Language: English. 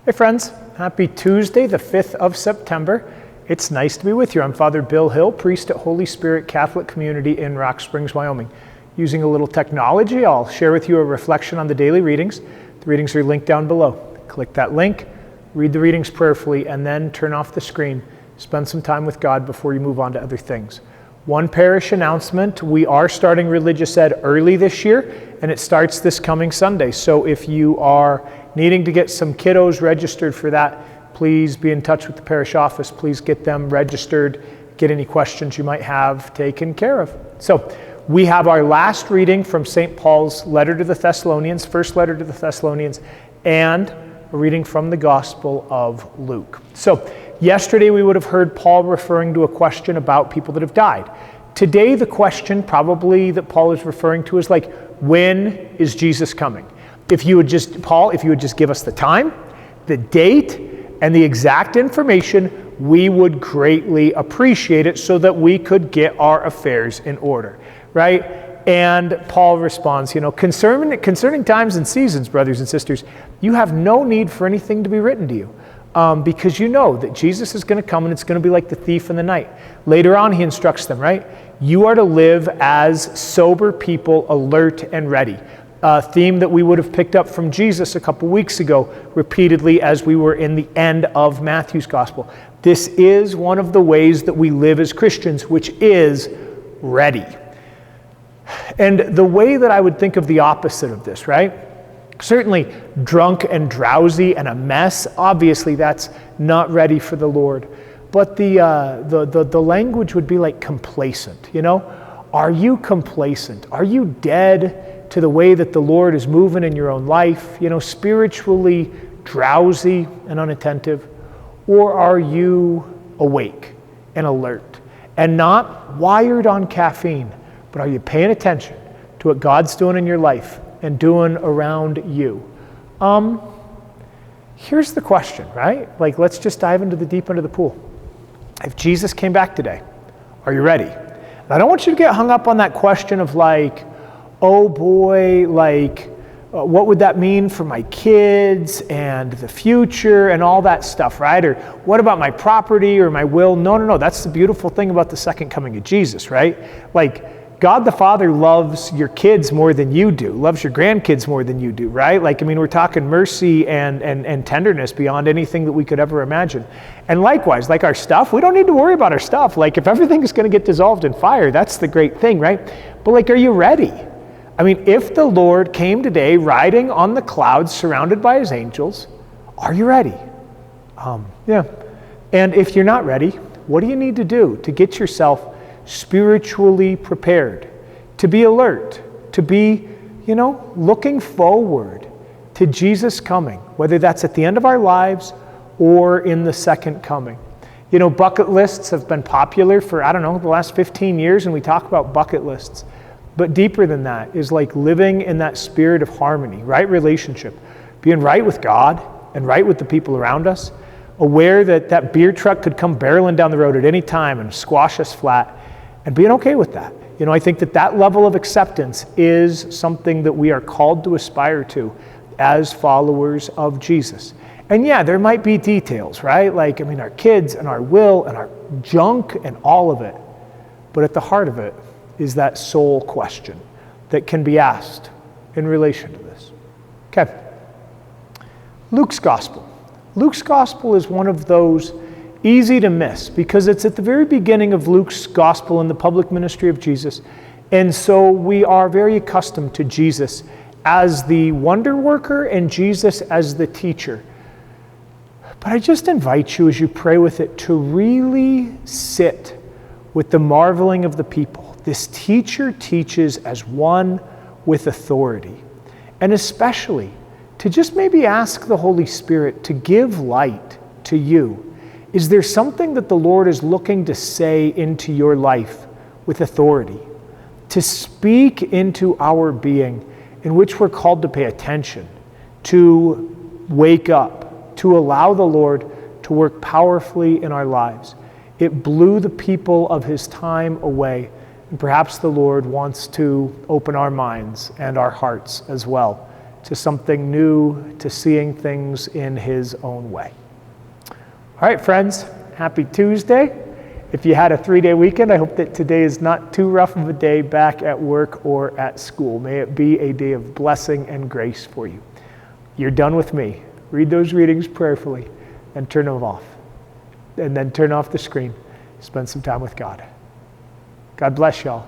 Hey friends, happy Tuesday, the 5th of September. It's nice to be with you. I'm Father Bill Hill, priest at Holy Spirit Catholic Community in Rock Springs, Wyoming. Using a little technology, I'll share with you a reflection on the daily readings. The readings are linked down below. Click that link, read the readings prayerfully, and then turn off the screen. Spend some time with God before you move on to other things. One parish announcement, we are starting Religious Ed early this year, and it starts this coming Sunday. So if you are needing to get some kiddos registered for that, please be in touch with the parish office. Please get them registered, get any questions you might have taken care of. So we have our last reading from St. Paul's letter to the Thessalonians, first letter to the Thessalonians, and a reading from the Gospel of Luke. So yesterday we would have heard Paul referring to a question about people that have died. Today the question probably that Paul is referring to is like, when is Jesus coming? If you would just give us the time, the date, and the exact information, we would greatly appreciate it so that we could get our affairs in order, right? And Paul responds, concerning times and seasons, brothers and sisters, you have no need for anything to be written to you. Because you know that Jesus is going to come and it's going to be like the thief in the night. Later on, he instructs them, right? You are to live as sober people, alert and ready. A theme that we would have picked up from Jesus a couple weeks ago repeatedly as we were in the end of Matthew's Gospel. This is one of the ways that we live as Christians, which is ready. And the way that I would think of the opposite of this, right? Certainly drunk and drowsy and a mess, obviously that's not ready for the Lord. But the language would be like complacent, Are you complacent? Are you dead to the way that the Lord is moving in your own life, spiritually drowsy and unattentive? Or are you awake and alert and not wired on caffeine, but are you paying attention to what God's doing in your life and doing around you? Here's the question, right? Like, let's just dive into the deep end of the pool. If Jesus came back today, are you ready? And I don't want you to get hung up on that question of like, oh boy, what would that mean for my kids and the future and all that stuff, right? Or what about my property or my will? No. That's the beautiful thing about the second coming of Jesus, right? Like, God the Father loves your kids more than you do, loves your grandkids more than you do, right? We're talking mercy and tenderness beyond anything that we could ever imagine. And likewise, like our stuff, we don't need to worry about our stuff. Like, if everything is going to get dissolved in fire, that's the great thing, right? But are you ready? If the Lord came today riding on the clouds surrounded by his angels, are you ready? Yeah. And if you're not ready, what do you need to do to get yourself spiritually prepared, to be alert, to be, looking forward to Jesus coming, whether that's at the end of our lives or in the second coming? Bucket lists have been popular for, the last 15 years, and we talk about bucket lists. But deeper than that is like living in that spirit of harmony, right relationship, being right with God and right with the people around us, aware that that beer truck could come barreling down the road at any time and squash us flat, and being okay with that. I think that level of acceptance is something that we are called to aspire to as followers of Jesus. And yeah, there might be details, right? Our kids and our will and our junk and all of it. But at the heart of it is that soul question that can be asked in relation to this. Okay. Luke's Gospel. Luke's Gospel is one of those easy to miss because it's at the very beginning of Luke's Gospel in the public ministry of Jesus. And so we are very accustomed to Jesus as the wonder worker and Jesus as the teacher. But I just invite you, as you pray with it, to really sit with the marveling of the people. This teacher teaches as one with authority. And especially to just maybe ask the Holy Spirit to give light to you. Is there something that the Lord is looking to say into your life with authority? To speak into our being in which we're called to pay attention, to wake up, to allow the Lord to work powerfully in our lives. It blew the people of his time away. And perhaps the Lord wants to open our minds and our hearts as well to something new, to seeing things in his own way. All right, friends, happy Tuesday. If you had a 3-day weekend, I hope that today is not too rough of a day back at work or at school. May it be a day of blessing and grace for you. You're done with me. Read those readings prayerfully and turn them off. And then turn off the screen. Spend some time with God. God bless y'all.